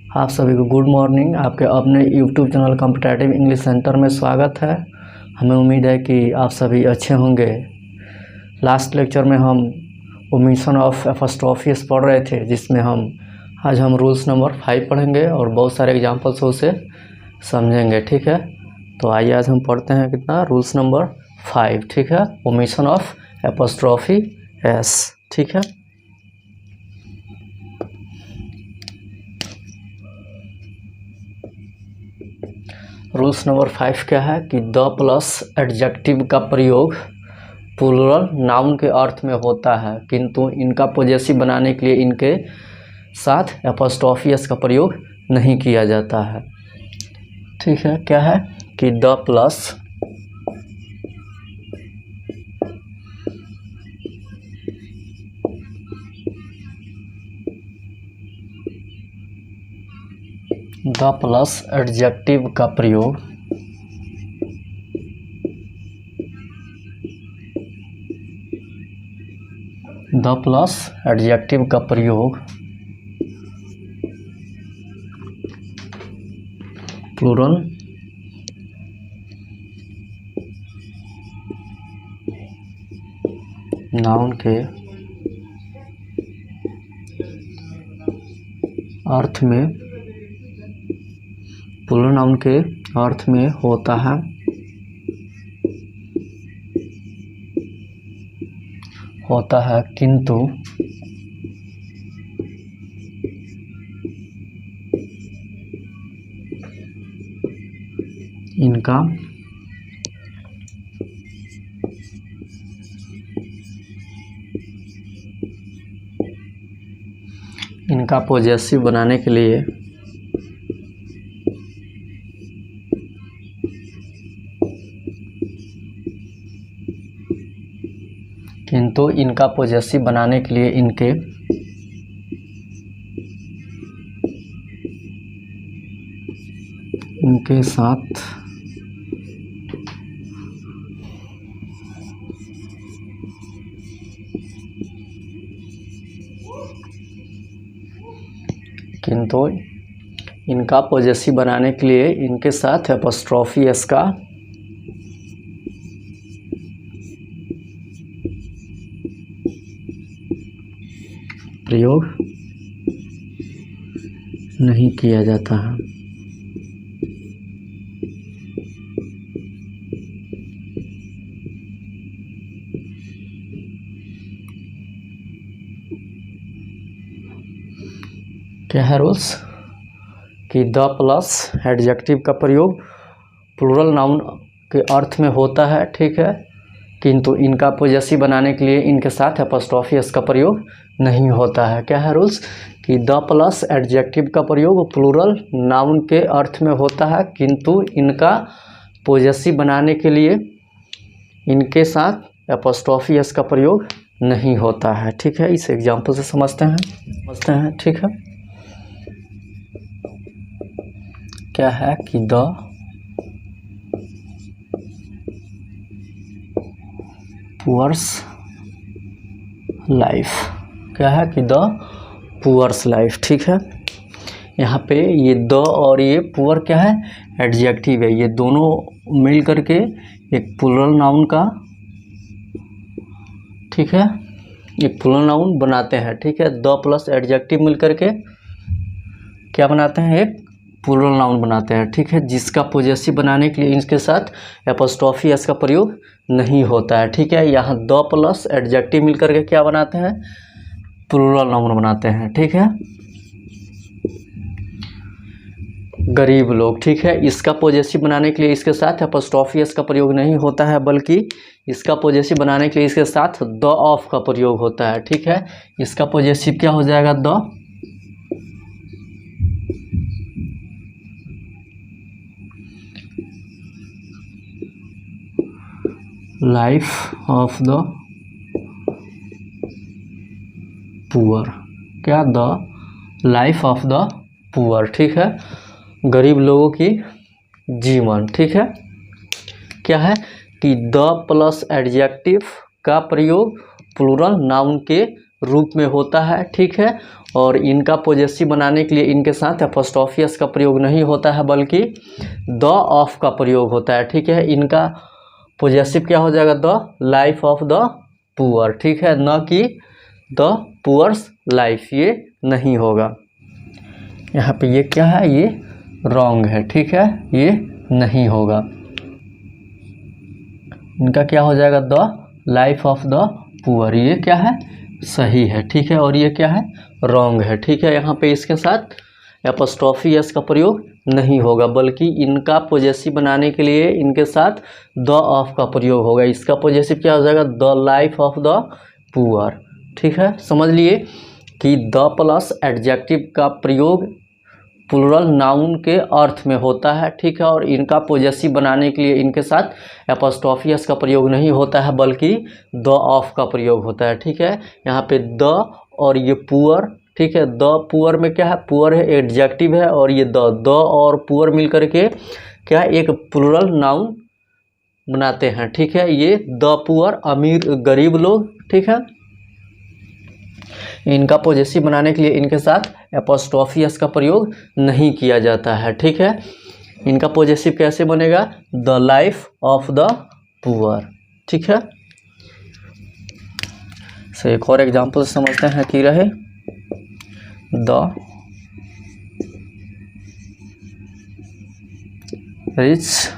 आप सभी को गुड मॉर्निंग। आपके अपने YouTube channel competitive English centre में स्वागत है। हमें उम्मीद है कि आप सभी अच्छे होंगे। लास्ट लेक्चर में हम ओमिशन ऑफ एपोस्ट्रोफिस पढ़ रहे थे, जिसमें आज हम रूल्स नंबर 5 पढ़ेंगे और बहुत सारे एग्जाम्पल्स उसे समझेंगे। ठीक है, तो आइए आज हम पढ़ते हैं कितना रूल्स नंबर 5। ठीक है, ओमिशन ऑफ एपोस्ट्रोफी एस। ठीक है, रूल्स नंबर 5 क्या है कि द प्लस एडजेक्टिव का प्रयोग प्लूरल नाउन के अर्थ में होता है, किंतु इनका पॉजेसिव बनाने के लिए इनके साथ एपोस्ट्रोफियस का प्रयोग नहीं किया जाता है। ठीक है, क्या है कि द प्लस एडजेक्टिव का प्रयोग प्लूरल नाउन के अर्थ में होता है किंतु इनका पॉजेसिव बनाने के लिए इनके साथ एपोस्ट्रोफी एस का प्रयोग नहीं किया जाता है। क्या है रूल्स कि द प्लस एडजेक्टिव का प्रयोग प्लूरल नाउन के अर्थ में होता है। ठीक है, किंतु इनका पॉजेसिव बनाने के लिए इनके साथ एपोस्ट्रोफी एस का प्रयोग नहीं होता है। क्या है रूल्स कि द प्लस एडजेक्टिव का प्रयोग प्लूरल नाउन के अर्थ में होता है, किंतु इनका पॉजेसिव बनाने के लिए इनके साथ एपोस्ट्रोफी एस का प्रयोग नहीं होता है। ठीक है, इस एग्जाम्पल से समझते हैं। ठीक है, क्या है कि द पुअर्स लाइफ। क्या है कि द पुअर्स लाइफ। ठीक है, यहाँ पे ये द और ये पुअर क्या है, एडजेक्टिव है। ये दोनों मिल करके एक प्लूरल नाउन का, ठीक है, एक प्लूरल नाउन बनाते हैं। ठीक है, द प्लस एडजेक्टिव मिल करके क्या बनाते हैं, एक प्लूरल नाउन बनाते हैं। ठीक है, जिसका पॉजेसिव बनाने के लिए इनके साथ एपोस्ट्रोफी एस का प्रयोग नहीं होता है। ठीक है, यहाँ द प्लस एडजेक्टिव मिल करके क्या बनाते हैं, प्लूरल नाउन बनाते हैं। ठीक है, गरीब लोग। ठीक है, इसका पॉजेसिव बनाने के लिए इसके साथ एपोस्ट्रोफी एस का प्रयोग नहीं होता है, बल्कि इसका पॉजेसिव बनाने के लिए इसके साथ द ऑफ का प्रयोग होता है। ठीक है, इसका पॉजेसिव क्या हो जाएगा, the life of the poor. क्या, the life of the poor. ठीक है, गरीब लोगों की जीवन। ठीक है, क्या है कि द प्लस एडजेक्टिव का प्रयोग प्लूरल नाउन के रूप में होता है। ठीक है, और इनका पॉजेसिव बनाने के लिए इनके साथ एपोस्ट्रोफी एस का प्रयोग नहीं होता है बल्कि द ऑफ का प्रयोग होता है। ठीक है, इनका पॉजेसिव क्या हो जाएगा, the life of the poor. ठीक है, न कि द पुअर्स लाइफ, ये नहीं होगा। यहाँ पे ये क्या है, ये रॉन्ग है। ठीक है, ये नहीं होगा। इनका क्या हो जाएगा, the life of the poor, ये क्या है, सही है। ठीक है, और ये क्या है, रॉन्ग है। ठीक है, यहाँ पे इसके साथ एपोस्ट्रोफी एस का प्रयोग नहीं होगा बल्कि इनका पॉजेसिव बनाने के लिए इनके साथ द ऑफ का प्रयोग होगा। इसका पॉजेसिव क्या हो जाएगा, the life of the poor. ठीक है, समझ लिए कि द प्लस एडजेक्टिव का प्रयोग प्लूरल नाउन के अर्थ में होता है। ठीक है, और इनका पॉजेसिव बनाने के लिए इनके साथ एपोस्ट्रोफी एस का प्रयोग नहीं होता है बल्कि द ऑफ का प्रयोग होता है। ठीक है, यहाँ पे द और ये पुअर। ठीक है, द पुअर में क्या है, पुअर है, एडजेक्टिव है, और ये द और पुअर मिल करके क्या एक प्लूरल नाउन बनाते हैं। ठीक है, ये द पुअर अमीर गरीब लोग। ठीक है, इनका पॉजेसिव बनाने के लिए इनके साथ एपोस्ट्रोफी एस का प्रयोग नहीं किया जाता है। ठीक है, इनका पॉजेसिव कैसे बनेगा, the life of the poor. ठीक है, से एक और एग्जाम्पल समझते हैं कि रहे, द रिच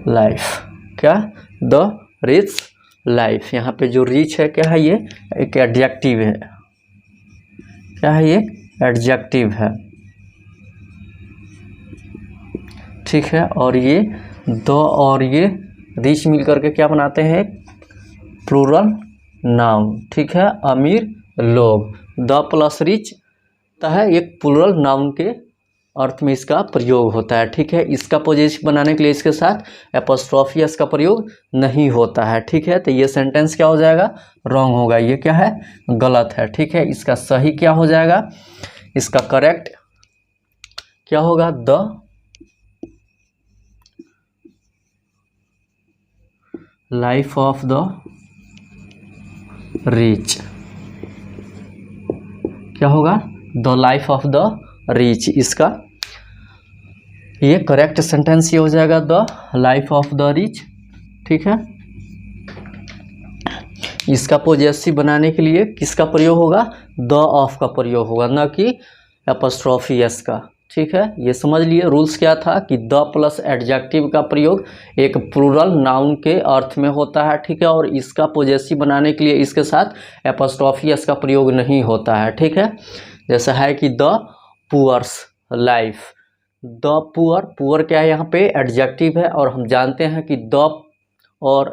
लाइफ। क्या, द रिच लाइफ। यहाँ पे जो रिच है क्या है, ये एक एडजेक्टिव है। क्या है, ये एडजेक्टिव है। ठीक है, और ये द और ये रिच मिल करके क्या बनाते हैं, प्लूरल नाउन। ठीक है, अमीर लोग। द प्लस रिच है एक प्लूरल नाउन के अर्थ में इसका प्रयोग होता है। ठीक है, इसका पॉजेसिव बनाने के लिए इसके साथ एपोस्ट्रोफी एस का प्रयोग नहीं होता है। ठीक है, तो ये सेंटेंस क्या हो जाएगा, रॉन्ग होगा, ये क्या है, गलत है। ठीक है, इसका सही क्या हो जाएगा, इसका करेक्ट क्या होगा, the life of the rich. क्या होगा, the life of the rich. इसका ये करेक्ट सेंटेंस ये हो जाएगा, the life of the rich. ठीक है, इसका पॉजेसिव बनाने के लिए किसका प्रयोग होगा, द ऑफ का प्रयोग होगा, न कि एपोस्ट्रोफी एस का। ठीक है, ये समझ लिए रूल्स क्या था कि द प्लस एडजेक्टिव का प्रयोग एक प्लूरल नाउन के अर्थ में होता है। ठीक है, और इसका पॉजेसिव बनाने के लिए इसके साथ एपोस्ट्रोफी एस का प्रयोग नहीं होता है। ठीक है, जैसा है कि the poor's life. The poor क्या है, यहाँ पे एडजेक्टिव है, और हम जानते हैं कि द और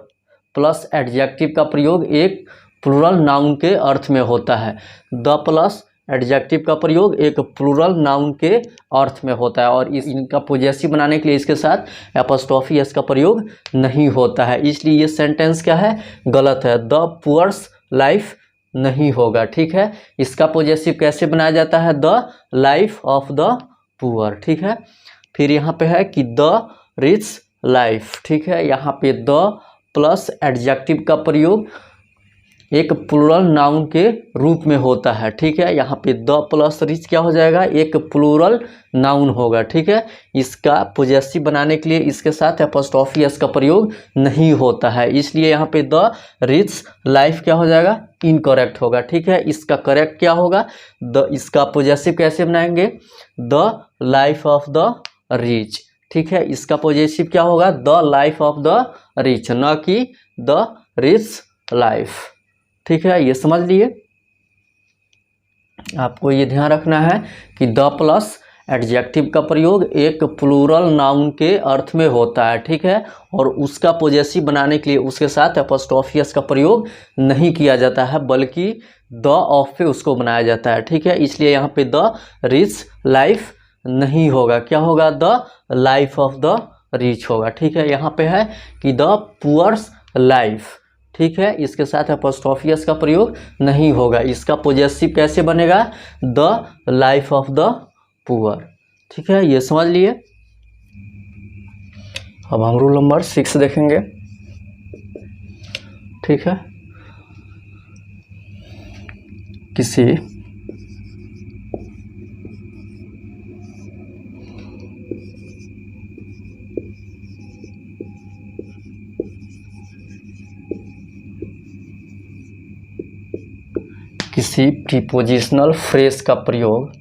प्लस एडजेक्टिव का प्रयोग एक प्लूरल नाउन के अर्थ में होता है। द प्लस एडजेक्टिव का प्रयोग एक प्लूरल नाउन के अर्थ में होता है, और इनका पॉजेसिव बनाने के लिए इसके साथ एपोस्ट्रोफी एस का प्रयोग नहीं होता है। इसलिए ये सेंटेंस क्या है, गलत है, द पुअर्स लाइफ नहीं होगा। ठीक है, इसका पॉजेसिव कैसे बनाया जाता है, the life of the poor. ठीक है, फिर यहाँ पे है कि द रिच लाइफ। ठीक है, यहाँ पे द प्लस एडजेक्टिव का प्रयोग एक प्लूरल नाउन के रूप में होता है। ठीक है, यहाँ पे द प्लस रिच क्या हो जाएगा, एक प्लूरल नाउन होगा। ठीक है, इसका पॉजेसिव बनाने के लिए इसके साथ एपोस्ट्रोफी एस का प्रयोग नहीं होता है, इसलिए यहाँ पे द रिच लाइफ क्या हो जाएगा, इनकरेक्ट होगा। ठीक है, इसका करेक्ट क्या होगा, इसका पॉजेसिव कैसे बनाएंगे, the life of the rich. ठीक है, इसका पॉजेसिव क्या होगा, the life of the rich, न कि द रिच लाइफ। ठीक है, ये समझ लिए। आपको ये ध्यान रखना है कि द प्लस एडजेक्टिव का प्रयोग एक प्लूरल नाउन के अर्थ में होता है। ठीक है, और उसका पॉजेसिव बनाने के लिए उसके साथ एपोस्ट्रोफी एस का प्रयोग नहीं किया जाता है बल्कि द ऑफ पे उसको बनाया जाता है। ठीक है, इसलिए यहाँ पे द रिच लाइफ नहीं होगा, क्या होगा, the life of the rich होगा। ठीक है, यहाँ पे है कि द पुअर्स लाइफ। ठीक है, इसके साथ एपोस्ट्रोफी एस का प्रयोग नहीं होगा, इसका पॉजेसिव कैसे बनेगा, the life of the poor. ठीक है, ये समझ लिए। अब हम रूल नंबर 6 देखेंगे। ठीक है, किसी प्रीपोजिशनल फ्रेज का प्रयोग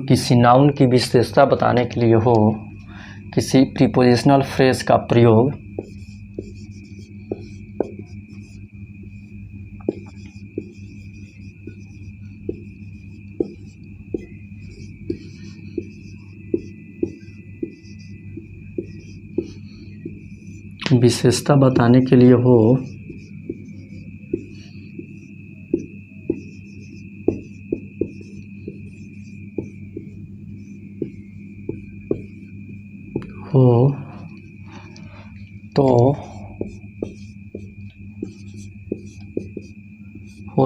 किसी नाउन की विशेषता बताने के लिए हो, किसी प्रीपोजिशनल फ्रेज का प्रयोग विशेषता बताने के लिए हो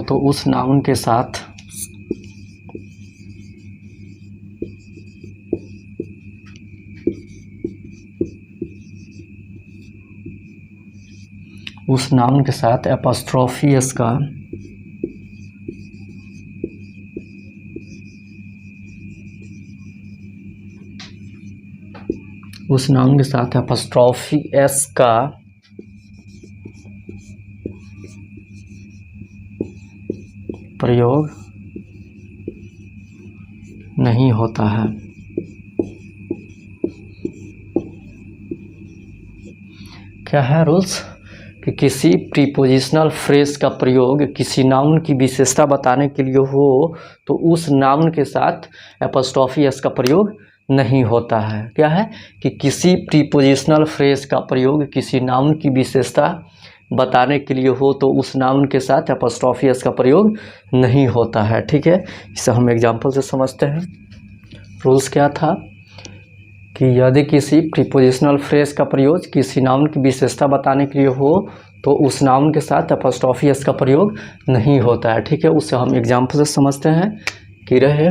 तो उस नाउन के साथ एपॉस्ट्रोफी एस का प्रयोग नहीं होता है। क्या है रूल्स कि किसी प्रीपोजिशनल फ्रेज का प्रयोग किसी नाउन की विशेषता बताने के लिए हो तो उस नाउन के साथ एपॉस्ट्रोफी एस का प्रयोग नहीं होता है। क्या है कि किसी प्रीपोजिशनल फ्रेज का प्रयोग किसी नाउन की विशेषता बताने के लिए हो तो उस नाउन के साथ एपॉस्ट्रोफी एस का प्रयोग नहीं होता है। ठीक है, इसे हम एग्जांपल से समझते हैं। रूल्स क्या था कि यदि किसी प्रीपोजिशनल फ्रेज का प्रयोग किसी नाउन की विशेषता बताने के लिए हो तो उस नाउन के साथ एपॉस्ट्रोफी एस का प्रयोग नहीं होता है। ठीक है, उसे हम एग्जांपल से समझते हैं कि रहे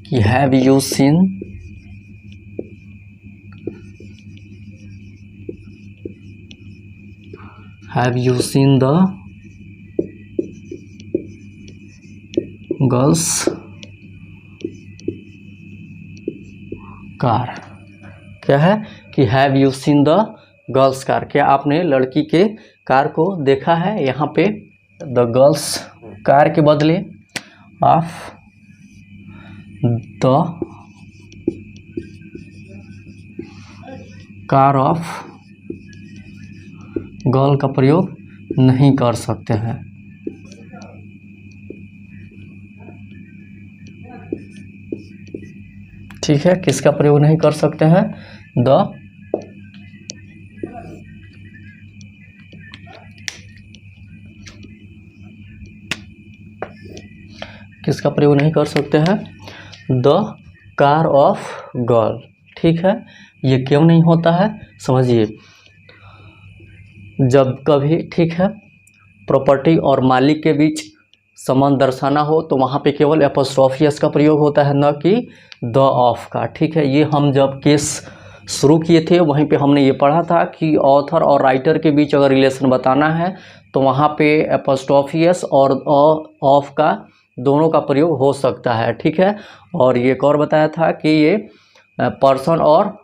कि have you seen the girls car. क्या है कि have you seen the girls car, क्या आपने लड़की के कार को देखा है। यहाँ पे द गर्ल्स कार के बदले of the car of girl का प्रयोग नहीं कर सकते हैं। ठीक है, किसका प्रयोग नहीं कर सकते हैं, किसका प्रयोग नहीं कर सकते हैं, द कार ऑफ गर्ल। ठीक है, ये क्यों नहीं होता है समझिए। जब कभी ठीक है प्रॉपर्टी और मालिक के बीच संबंध दर्शाना हो तो वहाँ पे केवल एपॉस्ट्रोफी एस का प्रयोग होता है, न कि द ऑफ का। ठीक है, ये हम जब केस शुरू किए थे वहीं पे हमने ये पढ़ा था कि ऑथर और राइटर के बीच अगर रिलेशन बताना है तो वहाँ पे एपॉस्ट्रोफी एस और ऑफ का दोनों का प्रयोग हो सकता है। ठीक है, और ये एक और बताया था कि ये पर्सन और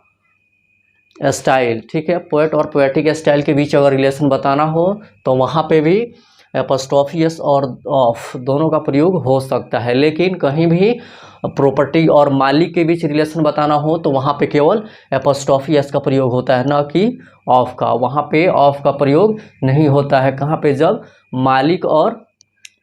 स्टाइल, ठीक है, पोएट और पोएटिक स्टाइल के बीच अगर रिलेशन बताना हो तो वहाँ पे भी एपॉस्ट्रोफी एस और ऑफ दोनों का प्रयोग हो सकता है। लेकिन कहीं भी प्रॉपर्टी और मालिक के बीच रिलेशन बताना हो तो वहाँ पे केवल एपॉस्ट्रोफी एस का प्रयोग होता है, न कि ऑफ का। वहाँ पे ऑफ का प्रयोग नहीं होता है। कहाँ पे, जब मालिक और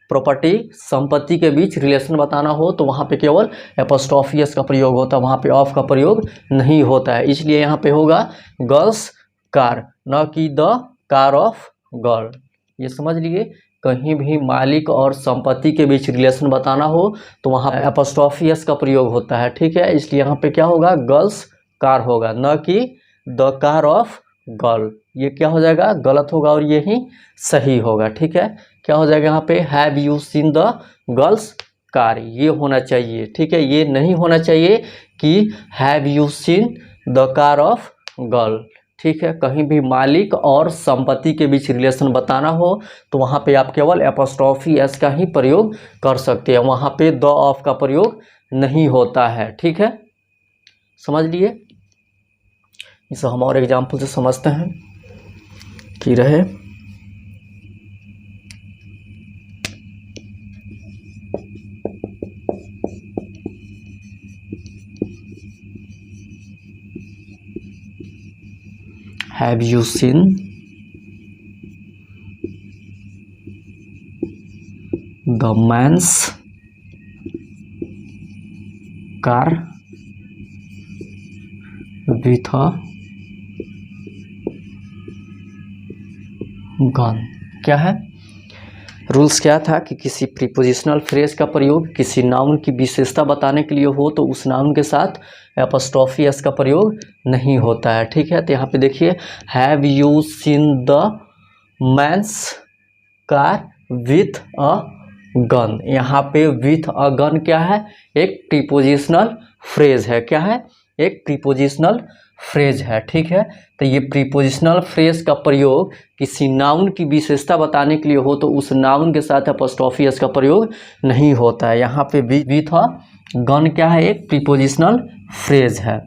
प्रॉपर्टी संपत्ति के बीच रिलेशन बताना हो तो वहाँ पे केवल एपॉस्ट्रोफी एस का प्रयोग होता है, वहाँ पे ऑफ का प्रयोग नहीं होता है। इसलिए यहाँ पे होगा गर्ल्स कार, न कि द कार ऑफ गर्ल। ये समझ लिए, कहीं भी मालिक और संपत्ति के बीच रिलेशन बताना हो तो वहाँ एपॉस्ट्रोफी एस का प्रयोग होता है। ठीक है, इसलिए यहाँ पे क्या होगा, गर्ल्स कार होगा, न कि द कार ऑफ गर्ल। ये क्या हो जाएगा, गलत होगा और ये ही सही होगा। ठीक है, क्या हो जाएगा यहाँ पे, have you seen the girls car, ये होना चाहिए। ठीक है, ये नहीं होना चाहिए कि have you seen the car of girl. ठीक है, कहीं भी मालिक और संपत्ति के बीच रिलेशन बताना हो तो वहाँ पे आप केवल एपोस्ट्रोफी एस का ही प्रयोग कर सकते हैं, वहाँ पे द ऑफ का प्रयोग नहीं होता है। ठीक है, समझ लिए। इसे हम और एग्जाम्पल से समझते हैं कि रहे। Have you seen the man's car with a gun? क्या है, रूल्स क्या था कि किसी प्रीपोजिशनल फ्रेज का प्रयोग किसी नाउन की विशेषता बताने के लिए हो तो उस नाउन के साथ एपोस्ट्रोफी एस का प्रयोग नहीं होता है। ठीक है, तो यहाँ पे देखिए, have you seen the man's car with a gun. यहाँ पे विथ अ गन क्या है, एक प्रीपोजिशनल फ्रेज है। क्या है, एक प्रीपोजिशनल फ्रेज है। ठीक है, तो ये प्रीपोजिशनल फ्रेज का प्रयोग किसी नाउन की विशेषता बताने के लिए हो तो उस नाउन के साथ एपोस्ट्रोफी एस का प्रयोग नहीं होता है। यहाँ पे विथ अ गन क्या है, एक प्रीपोजिशनल फ्रेज है।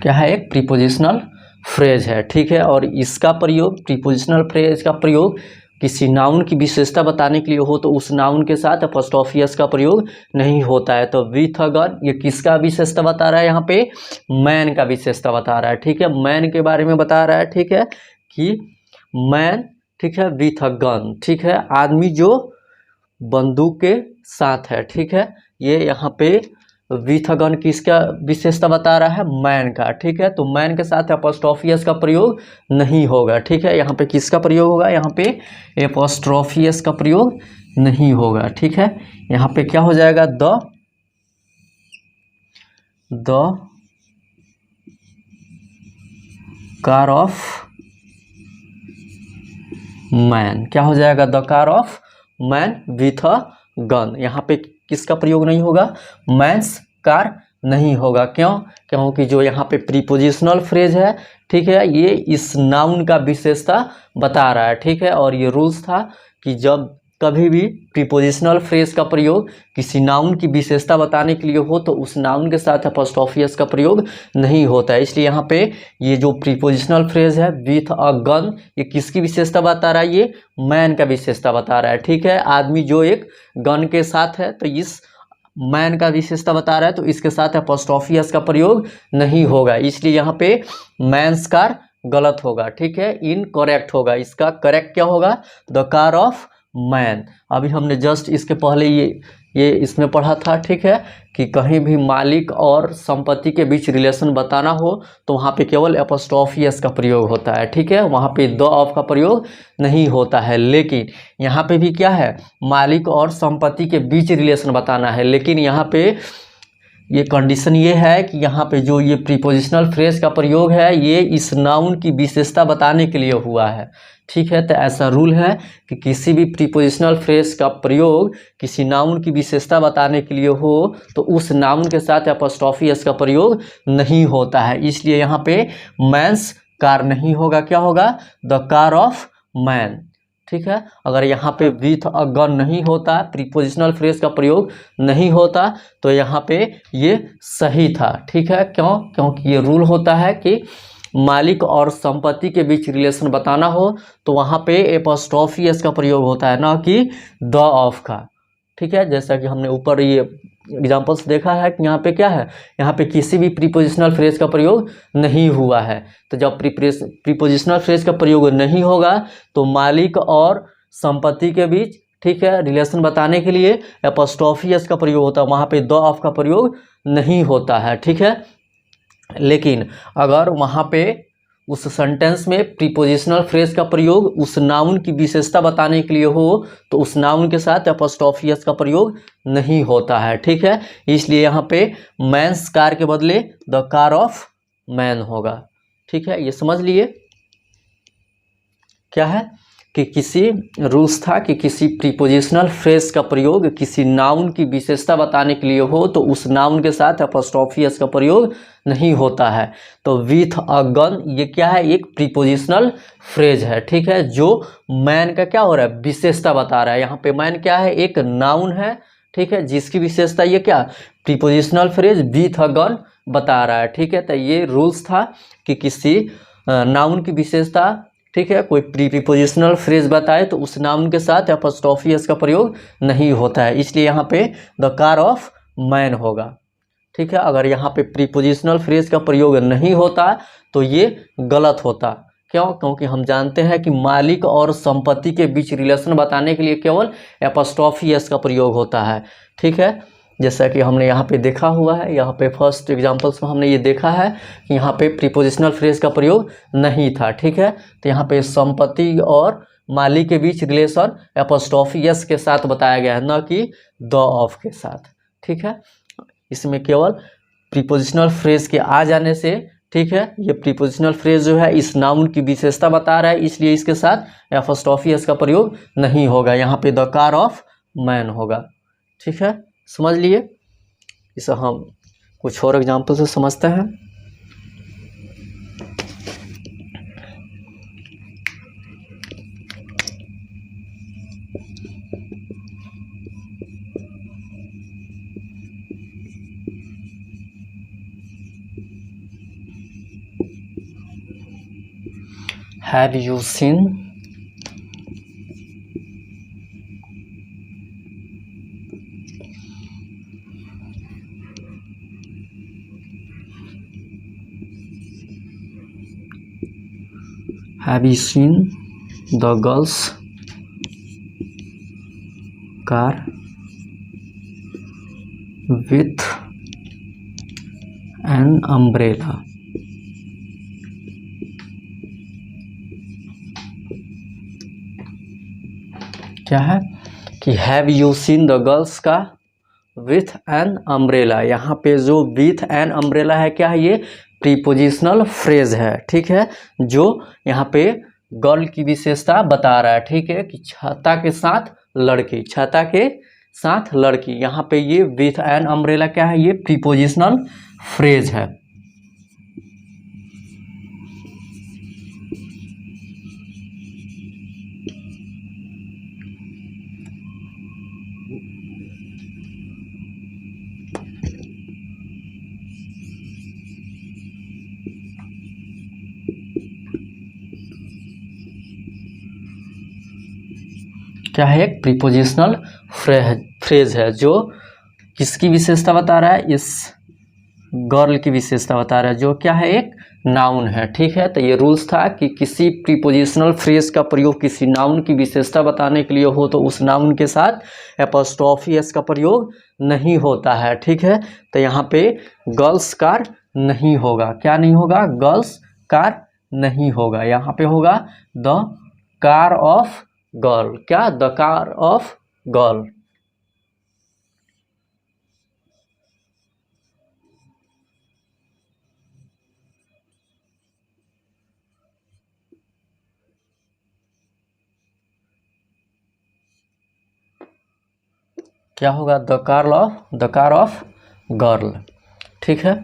क्या है, एक प्रीपोजिशनल फ्रेज है। ठीक है, और इसका प्रयोग, प्रीपोजिशनल फ्रेज का प्रयोग किसी नाउन की विशेषता बताने के लिए हो तो उस नाउन के साथ एपोस्ट्रोफी एस का प्रयोग नहीं होता है। तो विथ अ गन ये किसका विशेषता बता रहा है, यहाँ पे मैन का विशेषता बता रहा है। ठीक है, मैन के बारे में बता रहा है। ठीक है, कि मैन, ठीक है, विथ अ गन, ठीक है, आदमी जो बंदूक के साथ है। ठीक है, ये यहाँ पे विथ अ गन किसका विशेषता बता रहा है, मैन का। ठीक है, तो मैन के साथ एपोस्ट्रोफी एस का प्रयोग नहीं होगा। ठीक है, यहाँ पे किसका प्रयोग होगा, यहाँ पे एपोस्ट्रोफी एस का प्रयोग नहीं होगा। ठीक है, यहाँ पे क्या हो जाएगा, द कार ऑफ मैन। क्या हो जाएगा, the car of man with a gun. यहाँ पे किसका प्रयोग नहीं होगा, मैन्स कार नहीं होगा। क्यों, क्योंकि जो यहाँ पे प्रीपोजिशनल फ्रेज है, ठीक है, ये इस नाउन का विशेषता बता रहा है। ठीक है, और ये रूल्स था कि जब कभी भी प्रीपोजिशनल फ्रेज का प्रयोग किसी नाउन की विशेषता बताने के लिए हो तो उस नाउन के साथ एपोस्ट्रोफी एस का प्रयोग नहीं होता है। इसलिए यहाँ पे ये जो प्रीपोजिशनल फ्रेज है विथ अ गन, ये किसकी विशेषता बता रहा है, ये मैन का विशेषता बता रहा है। ठीक है, आदमी जो एक गन के साथ है तो इस मैन का विशेषता बता रहा है, तो इसके साथ एपोस्ट्रोफी एस का प्रयोग नहीं होगा। इसलिए यहाँ पे मैन्स कार गलत होगा। ठीक है, इनकरेक्ट होगा। इसका करेक्ट क्या होगा, द कार ऑफ मैन। अभी हमने जस्ट इसके पहले ये इसमें पढ़ा था। ठीक है, कि कहीं भी मालिक और संपत्ति के बीच रिलेशन बताना हो तो वहाँ पे केवल एपोस्ट्रोफी एस का प्रयोग होता है। ठीक है, वहाँ पे द ऑफ का प्रयोग नहीं होता है। लेकिन यहाँ पे भी क्या है, मालिक और संपत्ति के बीच रिलेशन बताना है, लेकिन यहाँ पे ये कंडीशन ये है कि यहाँ पे जो ये प्रीपोजिशनल फ्रेज का प्रयोग है ये इस नाउन की विशेषता बताने के लिए हुआ है। ठीक है, तो ऐसा रूल है कि किसी भी प्रीपोजिशनल फ्रेज का प्रयोग किसी नाउन की विशेषता बताने के लिए हो तो उस नाउन के साथ एपोस्ट्रोफी एस का प्रयोग नहीं होता है। इसलिए यहाँ पे मैन्स कार नहीं होगा, क्या होगा, द कार ऑफ मैन। ठीक है, अगर यहाँ पे विथ अ गन नहीं होता, प्रीपोजिशनल फ्रेज का प्रयोग नहीं होता तो यहाँ पे ये सही था। ठीक है, क्यों, क्योंकि ये रूल होता है कि मालिक और संपत्ति के बीच रिलेशन बताना हो तो वहाँ पे एपोस्ट्रोफी एस का प्रयोग होता है, ना कि द ऑफ का। ठीक है, जैसा कि हमने ऊपर ये एग्जाम्पल्स देखा है कि यहाँ पे क्या है, यहाँ पे किसी भी प्रीपोजिशनल फ्रेज का प्रयोग नहीं हुआ है। तो जब प्रीपोजिशनल फ्रेज का प्रयोग नहीं होगा तो मालिक और संपत्ति के बीच, ठीक है, रिलेशन बताने के लिए एपोस्ट्रोफी एस का प्रयोग होता है, वहाँ पे द ऑफ का प्रयोग नहीं होता है। ठीक है, लेकिन अगर वहाँ पे उस सेंटेंस में प्रीपोजिशनल फ्रेज का प्रयोग उस नाउन की विशेषता बताने के लिए हो तो उस नाउन के साथ अपॉस्ट्रोफी एस का प्रयोग नहीं होता है, ठीक है। इसलिए यहाँ पे मैन्स कार के बदले द कार ऑफ मैन होगा, ठीक है। ये समझ लिए क्या है कि किसी रूल्स था कि किसी प्रीपोजिशनल फ्रेज का प्रयोग किसी नाउन की विशेषता बताने के लिए हो तो उस नाउन के साथ अपॉस्ट्रोफी एस का प्रयोग नहीं होता है। तो विथ अ गन ये क्या है, एक प्रीपोजिशनल फ्रेज है, ठीक है, जो मैन का क्या हो रहा है, विशेषता बता रहा है। यहाँ पे मैन क्या है, एक नाउन है, ठीक है, जिसकी विशेषता ये क्या prepositional phrase with a gun बता रहा है, ठीक है। तो ये रूल्स था कि किसी नाउन की विशेषता, ठीक है, कोई प्रीपोजिशनल फ्रेज बताए तो उस नाउन के साथ अपॉस्ट्रोफी एस का प्रयोग नहीं होता है, इसलिए यहाँ पे द कार ऑफ मैन होगा, ठीक है। अगर यहाँ पे प्रीपोजिशनल फ्रेज का प्रयोग नहीं होता तो ये गलत होता। क्यों? क्योंकि हम जानते हैं कि मालिक और संपत्ति के बीच रिलेशन बताने के लिए केवल अपॉस्ट्रोफी एस का प्रयोग होता है, ठीक है। जैसा कि हमने यहाँ पे देखा हुआ है, यहाँ पे फर्स्ट एग्जांपल्स में हमने ये देखा है कि यहाँ पे प्रीपोजिशनल फ्रेज का प्रयोग नहीं था, ठीक है। तो यहाँ पे संपत्ति और मालिक के बीच रिलेशन अपॉस्ट्रोफी एस के साथ बताया गया है, न कि द ऑफ के साथ, ठीक है। इसमें केवल प्रीपोजिशनल फ्रेज के आ जाने से, ठीक है, ये प्रीपोजिशनल फ्रेज जो है इस नाउन की विशेषता बता रहा है, इसलिए इसके साथ अपॉस्ट्रोफी एस का प्रयोग नहीं होगा, यहाँ पे द कार ऑफ मैन होगा, ठीक है। समझ लिए। इसे हम कुछ और एग्जाम्पल से समझते हैं। Have you seen the girls car with an umbrella? क्या है कि have you seen the girls का विथ एन अम्ब्रेला। यहाँ पे जो विथ एन अम्ब्रेला है क्या है, ये प्रीपोजिशनल फ्रेज है, ठीक है, जो यहाँ पे गर्ल की विशेषता बता रहा है, ठीक है, कि छाता के साथ लड़की, छाता के साथ लड़की। यहाँ पे ये विथ एन अम्ब्रेला क्या है, ये प्रीपोजिशनल फ्रेज है। क्या है, एक प्रीपोजिशनल फ्रेज है जो किसकी विशेषता बता रहा है, इस गर्ल की विशेषता बता रहा है, जो क्या है, एक नाउन है, ठीक है। तो ये रूल्स था कि किसी प्रीपोजिशनल फ्रेज का प्रयोग किसी नाउन की विशेषता बताने के लिए हो तो उस नाउन के साथ अपॉस्ट्रोफी एस का प्रयोग नहीं होता है, ठीक है। तो यहाँ पे गर्ल्स कार नहीं होगा, क्या नहीं होगा, गर्ल्स कार नहीं होगा, यहाँ पे होगा द कार ऑफ गर्ल, क्या, द कार ऑफ गर्ल। क्या होगा, द कार ऑफ गर्ल, ठीक है।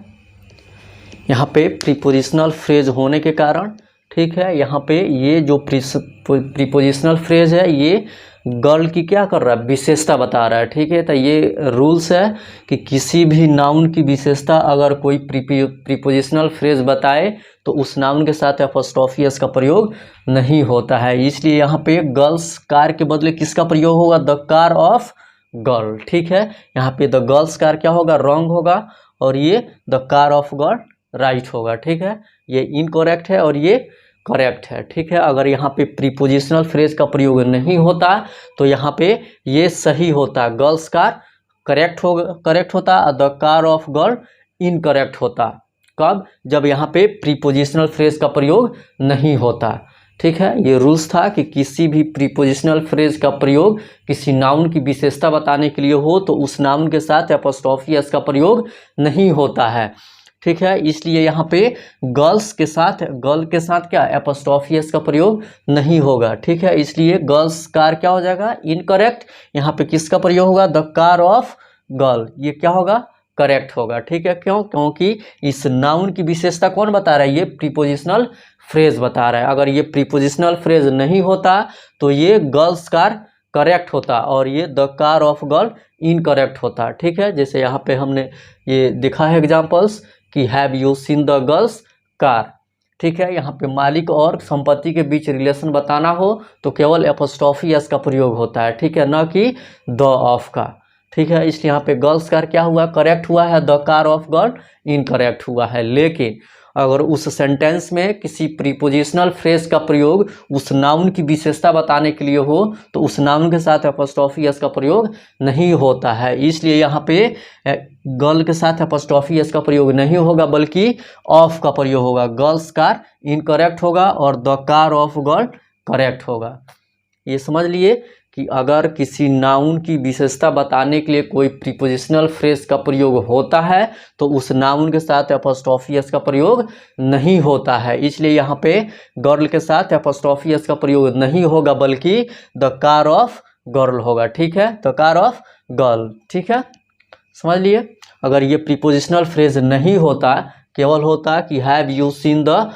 यहाँ पे प्रीपोजिशनल फ्रेज होने के कारण, ठीक है, यहाँ पे ये जो प्रीपोजिशनल फ्रेज है ये गर्ल की क्या कर रहा है, विशेषता बता रहा है, ठीक है। तो ये रूल्स है कि किसी भी नाउन की विशेषता अगर कोई प्रीपोजिशनल फ्रेज बताए तो उस नाउन के साथ अपॉस्ट्रोफी एस का प्रयोग नहीं होता है, इसलिए यहाँ पे गर्ल्स कार के बदले किसका प्रयोग होगा, द कार ऑफ गर्ल, ठीक है। यहाँ पे द गर्ल्स कार क्या होगा, रॉन्ग होगा, और ये the car of girl right होगा, ठीक है। ये इनकरेक्ट है और ये करेक्ट है, ठीक है। अगर यहाँ पे प्रीपोजिशनल फ्रेज का प्रयोग नहीं होता तो यहाँ पे ये सही होता, गर्ल्स कार करेक्ट होता, the car of girl incorrect होता, कब? जब यहाँ पे प्रीपोजिशनल फ्रेज का प्रयोग नहीं होता। ठीक है, ये रूल्स था कि किसी भी प्रीपोजिशनल फ्रेज का प्रयोग किसी नाउन की विशेषता बताने के लिए हो तो उस नाउन के साथ एपोस्ट्रोफी एस का प्रयोग नहीं होता है। ठीक है, इसलिए यहाँ पे गर्ल्स के साथ, गर्ल के साथ क्या एपोस्ट्रोफी एस का प्रयोग नहीं होगा। ठीक है, इसलिए गर्ल्स कार क्या हो जाएगा? इनकरेक्ट। यहाँ पे किसका प्रयोग होगा? The car of girl. ये क्या होगा? करेक्ट होगा। ठीक है, क्यों? क्योंकि इस नाउन की विशेषता कौन बता रहा है? ये प्रीपोजिशनल फ्रेज बता रहा है। अगर ये प्रीपोजिशनल फ्रेज नहीं होता तो ये गर्ल्स कार करेक्ट होता और ये the car of girl incorrect होता। ठीक है, जैसे यहाँ पे हमने ये दिखा है एग्जाम्पल्स कि have you seen the girls car. ठीक है, यहाँ पे मालिक और संपत्ति के बीच रिलेशन बताना हो तो केवल एपोस्ट्रोफी एस का प्रयोग होता है। ठीक है, न कि द ऑफ का। ठीक है, इसलिए यहाँ पे गर्ल्स कार क्या हुआ? करेक्ट हुआ है, the car of girl incorrect हुआ है। लेकिन अगर उस सेंटेंस में किसी प्रीपोजिशनल फ्रेज का प्रयोग उस नाउन की विशेषता बताने के लिए हो तो उस नाउन के साथ एपोस्ट्रोफी एस का प्रयोग नहीं होता है। इसलिए यहाँ पे गर्ल के साथ एपोस्ट्रोफी एस का प्रयोग नहीं होगा बल्कि ऑफ का प्रयोग होगा। गर्ल्स कार इनकरेक्ट होगा और the car of girl correct होगा। ये समझ लिए कि अगर किसी नाउन की विशेषता बताने के लिए कोई प्रीपोजिशनल फ्रेज का प्रयोग होता है तो उस नाउन के साथ एपोस्ट्रोफी एस का प्रयोग नहीं होता है। इसलिए यहाँ पे गर्ल के साथ एपोस्ट्रोफी एस का प्रयोग नहीं होगा बल्कि द कार ऑफ गर्ल होगा। ठीक है, द कार ऑफ गर्ल। ठीक है, समझ लिए। अगर ये प्रीपोजिशनल फ्रेज नहीं होता, केवल होता कि have you seen the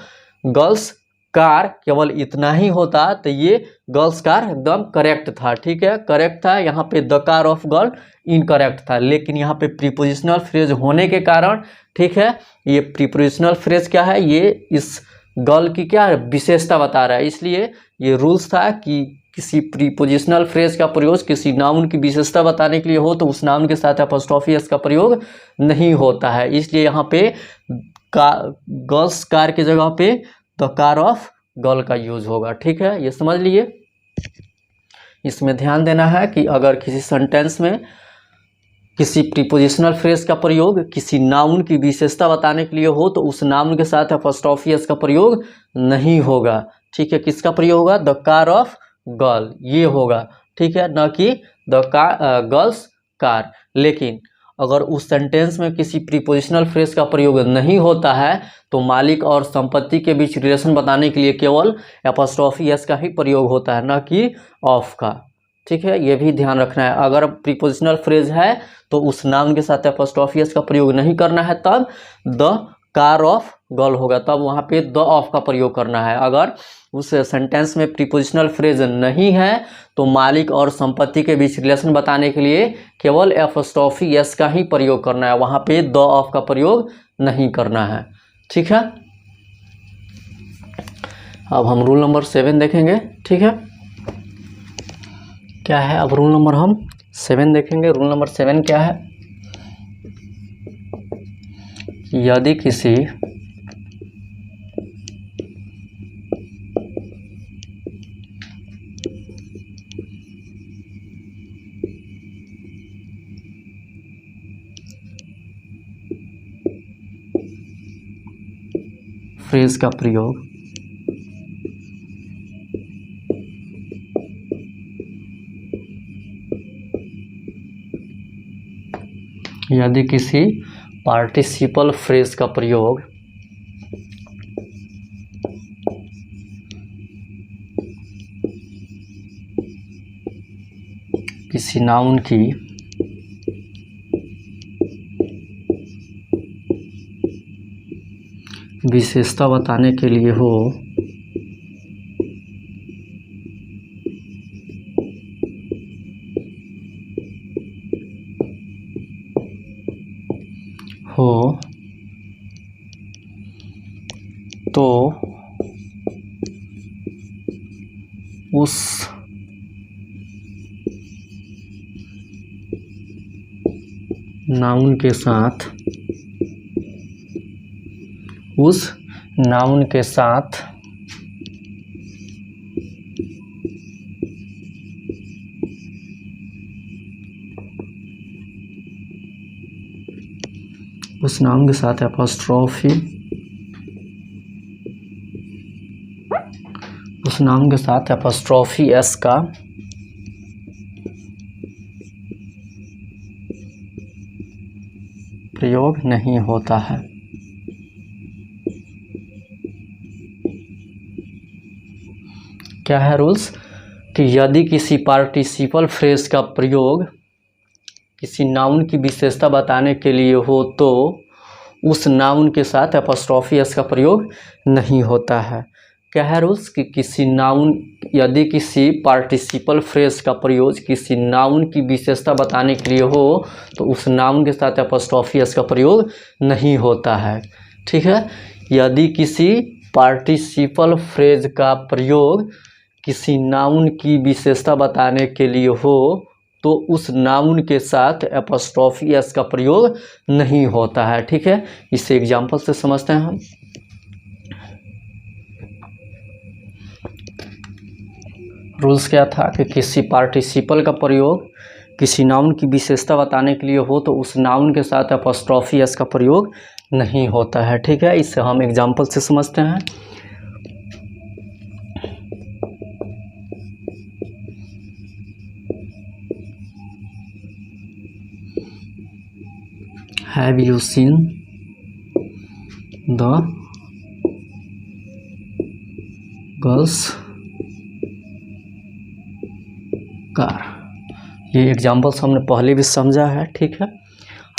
girls car, केवल इतना ही होता तो ये गर्ल्स कार एकदम करेक्ट था। ठीक है, करेक्ट था। यहाँ पे the car of girl incorrect था। लेकिन यहाँ पे प्रीपोजिशनल फ्रेज होने के कारण, ठीक है, ये प्रीपोजिशनल फ्रेज क्या है? ये इस गर्ल की क्या विशेषता बता रहा है। इसलिए ये रूल्स था कि किसी प्रीपोजिशनल फ्रेज का प्रयोग किसी नाउन की विशेषता बताने के लिए हो तो उस नाउन के साथ एपोस्ट्रोफी एस का प्रयोग नहीं होता है। इसलिए यहाँ पे गर्ल्स कार की जगह पे द कार ऑफ गर्ल का यूज होगा। ठीक है, ये समझ लिए। इसमें ध्यान देना है कि अगर किसी सेंटेंस में किसी प्रीपोजिशनल फ्रेज का प्रयोग किसी नाउन की विशेषता बताने के लिए हो तो उस नाउन के साथ एपोस्ट्रोफी एस का प्रयोग नहीं होगा। ठीक है, किसका प्रयोग होगा? द कार ऑफ गर्ल, ये होगा। ठीक है, न कि द गर्ल्स कार। लेकिन अगर उस सेंटेंस में किसी प्रीपोजिशनल फ्रेज का प्रयोग नहीं होता है तो मालिक और संपत्ति के बीच रिलेशन बताने के लिए केवल एपोस्ट्रोफी एस का ही प्रयोग होता है, न कि ऑफ का। ठीक है, ये भी ध्यान रखना है। अगर प्रीपोजिशनल फ्रेज है तो उस नाउन के साथ एपोस्ट्रोफी एस का प्रयोग नहीं करना है, तब द कार ऑफ गर्ल होगा, तब वहाँ पे द ऑफ का प्रयोग करना है। अगर उस सेंटेंस में प्रीपोजिशनल फ्रेज नहीं है तो मालिक और संपत्ति के बीच रिलेशन बताने के लिए केवल एपोस्ट्रोफी एस का ही प्रयोग करना है, वहाँ पे द ऑफ का प्रयोग नहीं करना है। ठीक है, अब हम रूल नंबर 7 देखेंगे। ठीक है, क्या है? अब रूल नंबर हम 7 देखेंगे। रूल नंबर 7 क्या है? यदि किसी फ्रेज का प्रयोग यदि किसी पार्टिसिपल फ्रेज का प्रयोग किसी नाउन की विशेषता बताने के लिए हो तो उस नाउन के साथ उस नाउन के साथ एपोस्ट्रोफी, उस नाउन के साथ एपोस्ट्रोफी एस का प्रयोग नहीं होता है। क्या है रूल्स कि यदि किसी पार्टिसिपल फ्रेज का प्रयोग किसी नाउन की विशेषता बताने के लिए हो तो उस नाउन के साथ एपोस्ट्रोफी एस का प्रयोग नहीं होता है। क्या है रूल्स कि किसी नाउन, यदि किसी पार्टिसिपल फ्रेज का प्रयोग किसी नाउन की विशेषता बताने के लिए हो तो उस नाउन के साथ एपोस्ट्रोफी एस का प्रयोग नहीं होता है। ठीक है, यदि किसी पार्टिसिपल फ्रेज का प्रयोग किसी नाउन की विशेषता बताने के लिए हो तो उस नाउन के साथ एपोस्ट्रोफी एस का प्रयोग नहीं होता है। ठीक है, इसे एग्जाम्पल से समझते हैं हम। रूल्स क्या था कि किसी पार्टिसिपल का प्रयोग किसी नाउन की विशेषता बताने के लिए हो तो उस नाउन के साथ एपोस्ट्रोफी एस का प्रयोग नहीं होता है। ठीक है, इसे हम एग्जाम्पल से समझते हैं। Have you seen the girls car? ये एग्जाम्पल्स हमने पहले भी समझा है। ठीक है,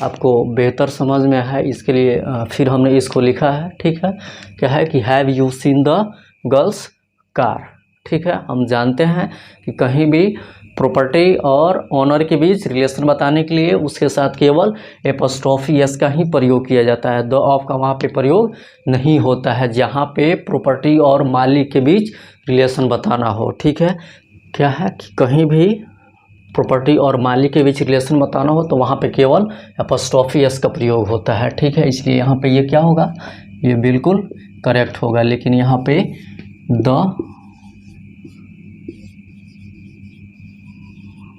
आपको बेहतर समझ में है इसके लिए फिर हमने इसको लिखा है। ठीक है, क्या है कि have you seen the girls car. ठीक है, हम जानते हैं कि कहीं भी प्रॉपर्टी और ऑनर के बीच रिलेशन बताने के लिए उसके साथ केवल एपोस्ट्रोफी एस का ही प्रयोग किया जाता है। द ऑफ का वहाँ पे प्रयोग नहीं होता है जहाँ पे प्रॉपर्टी और मालिक के बीच रिलेशन बताना हो। ठीक है, क्या है कि कहीं भी प्रॉपर्टी और मालिक के बीच रिलेशन बताना हो तो वहाँ पे केवल एपोस्ट्रोफी एस का प्रयोग होता है। ठीक है, इसलिए यहाँ पे ये क्या होगा, ये बिल्कुल करेक्ट होगा। लेकिन यहाँ पे द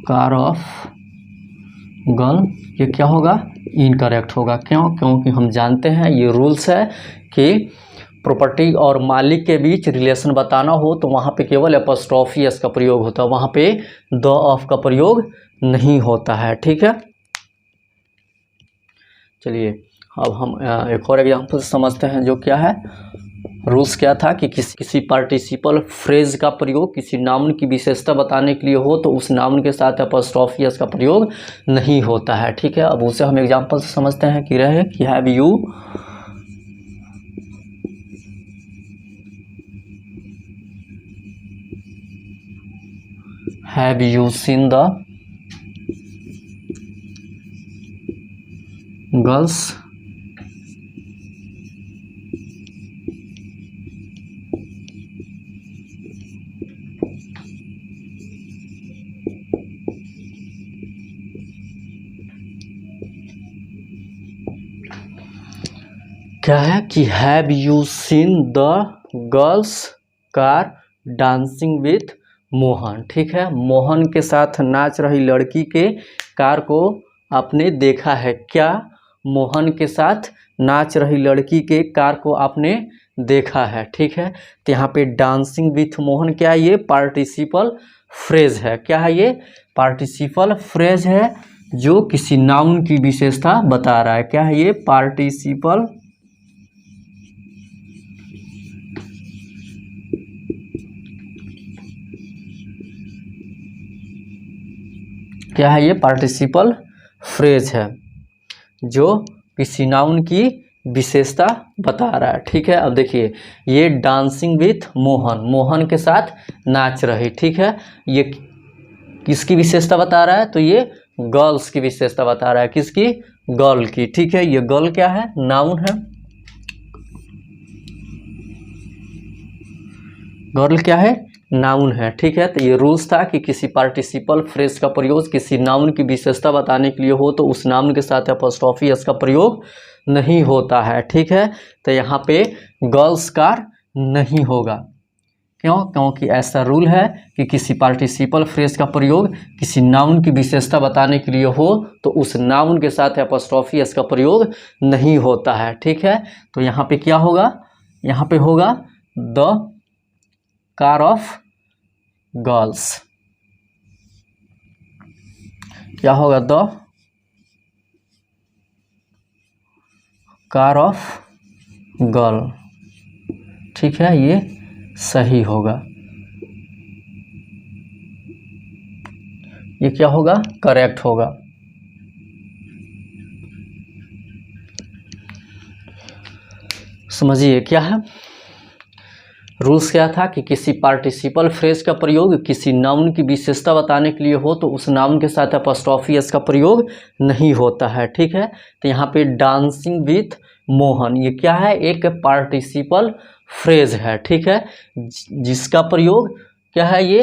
कार ऑफ गर्ल ये क्या होगा, इनकरेक्ट होगा। क्यों? क्योंकि हम जानते हैं ये रूल्स है कि प्रॉपर्टी और मालिक के बीच रिलेशन बताना हो तो वहाँ पे केवल एपोस्ट्रोफी एस का प्रयोग होता है, वहाँ पे द ऑफ का प्रयोग नहीं होता है। ठीक है, चलिए अब हम एक और एग्जाम्पल समझते हैं। जो क्या है, रूल्स क्या था कि किसी पार्टिसिपल फ्रेज का प्रयोग किसी नाउन की विशेषता बताने के लिए हो तो उस नाउन के साथ एपोस्ट्रोफी एस का प्रयोग नहीं होता है। ठीक है, अब उसे हम एग्जाम्पल से समझते हैं कि रहे कि have you seen the girls क्या है कि have you seen the girls car dancing with Mohan. ठीक है, मोहन के साथ नाच रही लड़की के कार को आपने देखा है क्या? मोहन के साथ नाच रही लड़की के कार को आपने देखा है। ठीक है, तो यहाँ पे डांसिंग विथ मोहन क्या है, ये पार्टिसिपल फ्रेज है। क्या है, ये पार्टिसिपल फ्रेज है जो किसी नाउन की विशेषता बता रहा है। क्या है, ये पार्टिसिपल क्या है, ये पार्टिसिपल फ्रेज है जो किसी नाउन की विशेषता बता रहा है। ठीक है, अब देखिए ये डांसिंग विथ मोहन, मोहन के साथ नाच रही। ठीक है, ये किसकी विशेषता बता रहा है, तो ये गर्ल्स की विशेषता बता रहा है। किसकी? गर्ल की। ठीक है, ये गर्ल क्या है, नाउन है। गर्ल क्या है, नाउन है। ठीक है, तो ये रूल्स था कि किसी पार्टिसिपल फ्रेज का प्रयोग किसी नाउन की विशेषता बताने के लिए हो तो उस नाउन के साथ एपोस्ट्रोफी एस का प्रयोग नहीं होता है। ठीक है, तो यहाँ पे गर्ल्स कार नहीं होगा। क्यों? क्योंकि ऐसा रूल है कि किसी पार्टिसिपल फ्रेज का प्रयोग किसी नाउन की विशेषता बताने के लिए हो तो उस नाउन के साथ एपोस्ट्रोफी एस का प्रयोग नहीं होता है। ठीक है, तो यहाँ पे क्या होगा? यहाँ पे होगा द कार ऑफ गर्ल्स। क्या होगा? The car of girl. ठीक है, ये सही होगा। ये क्या होगा? करेक्ट होगा। समझिए क्या है रूल्स। क्या था कि किसी पार्टिसिपल फ्रेज का प्रयोग किसी नाउन की विशेषता बताने के लिए हो तो उस नाउन के साथ एपोस्ट्रोफी एस का प्रयोग नहीं होता है। ठीक है, तो यहाँ पे डांसिंग विथ मोहन, ये क्या है? एक पार्टिसिपल फ्रेज है। ठीक है, जिसका प्रयोग क्या है? ये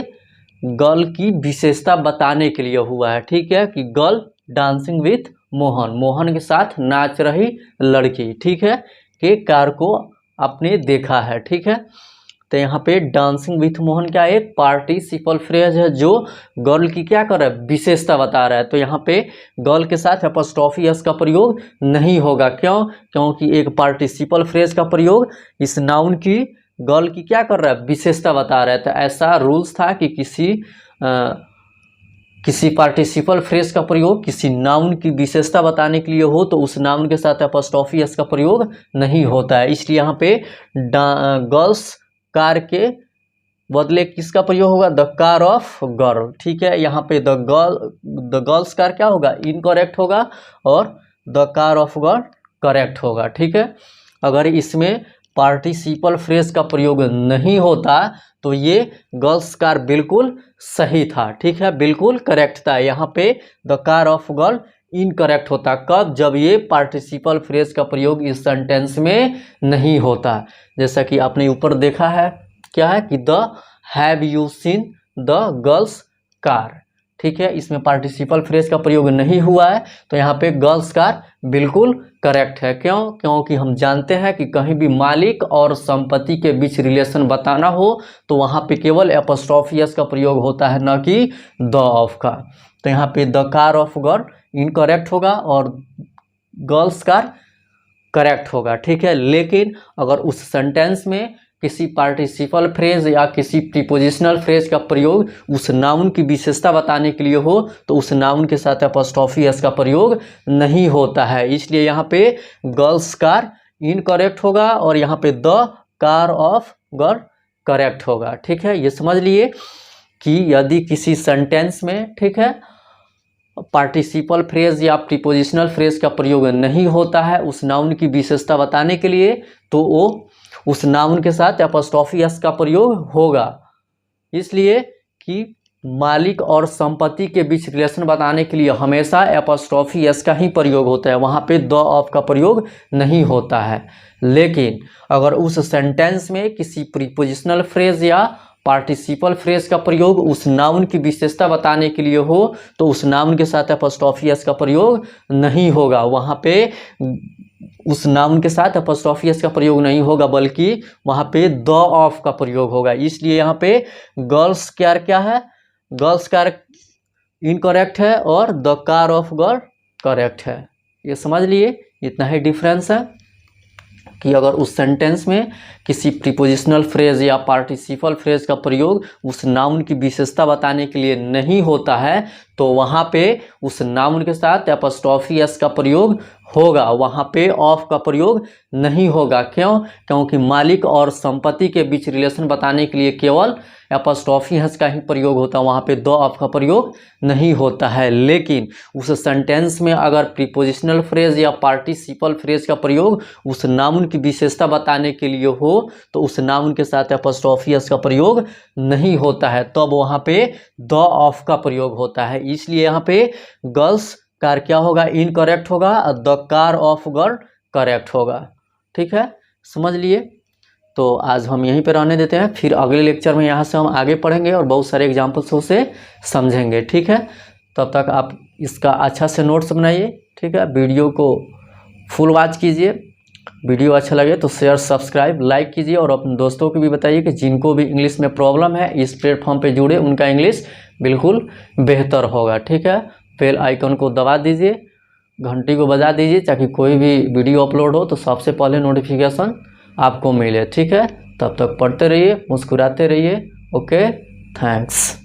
गर्ल की विशेषता बताने के लिए हुआ है। ठीक है, कि girl dancing with Mohan, Mohan के साथ नाच रही लड़की, ठीक है, के कार को आपने देखा है। ठीक है, तो यहाँ पे डांसिंग विथ मोहन क्या है? एक पार्टिसिपल फ्रेज है जो गर्ल की क्या कर रहा है? विशेषता बता रहा है। तो यहाँ पे गर्ल के साथ एपोस्ट्रोफी एस का प्रयोग नहीं होगा। क्यों? क्योंकि एक पार्टिसिपल फ्रेज का प्रयोग इस नाउन की गर्ल की क्या कर रहा है? विशेषता बता रहा है। तो ऐसा रूल्स था कि किसी पार्टिसिपल फ्रेज का प्रयोग किसी नाउन की विशेषता बताने के लिए हो तो उस नाउन के साथ एपोस्ट्रोफी एस का प्रयोग नहीं होता है। इसलिए यहाँ पे गर्ल्स कार के बदले किसका प्रयोग होगा? The car of girl. ठीक है, यहाँ पे द गर्ल्स कार क्या होगा? इनकरेक्ट होगा और the car of girl correct होगा। ठीक है, अगर इसमें पार्टिसिपल फ्रेज का प्रयोग नहीं होता तो ये गर्ल्स कार बिल्कुल सही था। ठीक है, बिल्कुल करेक्ट था। यहाँ पे the car of girl incorrect होता। कब? जब ये पार्टिसिपल फ्रेज का प्रयोग इस सेंटेंस में नहीं होता। जैसा कि आपने ऊपर देखा है, क्या है कि the have you seen the girls car. ठीक है, इसमें पार्टिसिपल फ्रेज का प्रयोग नहीं हुआ है तो यहाँ पे गर्ल्स कार बिल्कुल करेक्ट है। क्यों? क्योंकि हम जानते हैं कि कहीं भी मालिक और संपत्ति के बीच रिलेशन बताना हो तो वहाँ पे केवल एपोस्ट्रोफी एस का प्रयोग होता है, न कि द ऑफ का। तो यहाँ पे the car of girl incorrect होगा और गर्ल्स कार करेक्ट होगा। ठीक है, लेकिन अगर उस सेंटेंस में किसी पार्टिसिपल फ्रेज या किसी प्रीपोजिशनल फ्रेज का प्रयोग उस नाउन की विशेषता बताने के लिए हो तो उस नाउन के साथ एपोस्ट्रोफी एस का प्रयोग नहीं होता है। इसलिए यहाँ पे गर्ल्स कार इनकरेक्ट होगा और यहाँ पे the car of girl correct होगा। ठीक है, ये समझ लिए कि यदि किसी सेंटेंस में, ठीक है, पार्टिसिपल फ्रेज या प्रीपोजिशनल फ्रेज का प्रयोग नहीं होता है उस नाउन की विशेषता बताने के लिए तो वो उस नाउन के साथ एपोस्ट्रोफी एस का प्रयोग होगा। इसलिए कि मालिक और संपत्ति के बीच रिलेशन बताने के लिए हमेशा एपोस्ट्रोफी एस का ही प्रयोग होता है, वहाँ पे द ऑफ का प्रयोग नहीं होता है। लेकिन अगर उस सेंटेंस में किसी प्रीपोजिशनल फ्रेज या पार्टिसिपल फ्रेज का प्रयोग उस नाउन की विशेषता बताने के लिए हो तो उस नाउन के साथ एपोस्ट्रोफी एस का प्रयोग नहीं होगा। वहाँ पे उस नाउन के साथ एपोस्ट्रोफी एस का प्रयोग नहीं होगा बल्कि वहाँ पे द ऑफ का प्रयोग होगा। इसलिए यहाँ पे गर्ल्स कार क्या है? गर्ल्स कार इनकरेक्ट है और the car of girl correct है। ये समझ लिए, इतना ही डिफरेंस है कि अगर उस सेंटेंस में किसी प्रीपोजिशनल फ्रेज या पार्टिसिपल फ्रेज का प्रयोग उस नाउन की विशेषता बताने के लिए नहीं होता है तो वहाँ पे उस नाउन के साथ एपोस्ट्रोफी एस का प्रयोग होगा, वहाँ पे ऑफ का प्रयोग नहीं होगा। क्यों? क्योंकि मालिक और संपत्ति के बीच रिलेशन बताने के लिए केवल एपोस्ट्रोफी एस का ही प्रयोग होता है, वहाँ पे द ऑफ का प्रयोग नहीं होता है। लेकिन उस सेंटेंस में अगर प्रीपोजिशनल फ्रेज या पार्टिसिपल फ्रेज का प्रयोग उस नाउन की विशेषता बताने के लिए हो तो उस नाउन के साथ एपोस्ट्रोफी एस का प्रयोग नहीं होता है, तब वहाँ पे द ऑफ का प्रयोग होता है। इसलिए यहाँ पे गर्ल्स कार क्या होगा? इनकरेक्ट होगा और the car of girl correct होगा। ठीक है, समझ लिए। तो आज हम यहीं पे रहने देते हैं, फिर अगले लेक्चर में यहाँ से हम आगे पढ़ेंगे और बहुत सारे एग्जाम्पल्स से समझेंगे। ठीक है, तब तक आप इसका अच्छा से नोट्स बनाइए। ठीक है, वीडियो को फुल वॉच कीजिए वीडियो अच्छा लगे तो शेयर सब्सक्राइब लाइक कीजिए और अपने दोस्तों को भी बताइए कि जिनको भी इंग्लिश में प्रॉब्लम है इस प्लेटफॉर्म पे जुड़े, उनका इंग्लिश बिल्कुल बेहतर होगा। ठीक है, बेल आइकन को दबा दीजिए, घंटी को बजा दीजिए ताकि कोई भी वीडियो अपलोड हो तो सबसे पहले नोटिफिकेशन आपको मिले। ठीक है, तब तक पढ़ते रहिए, मुस्कुराते रहिए। Okay, thanks.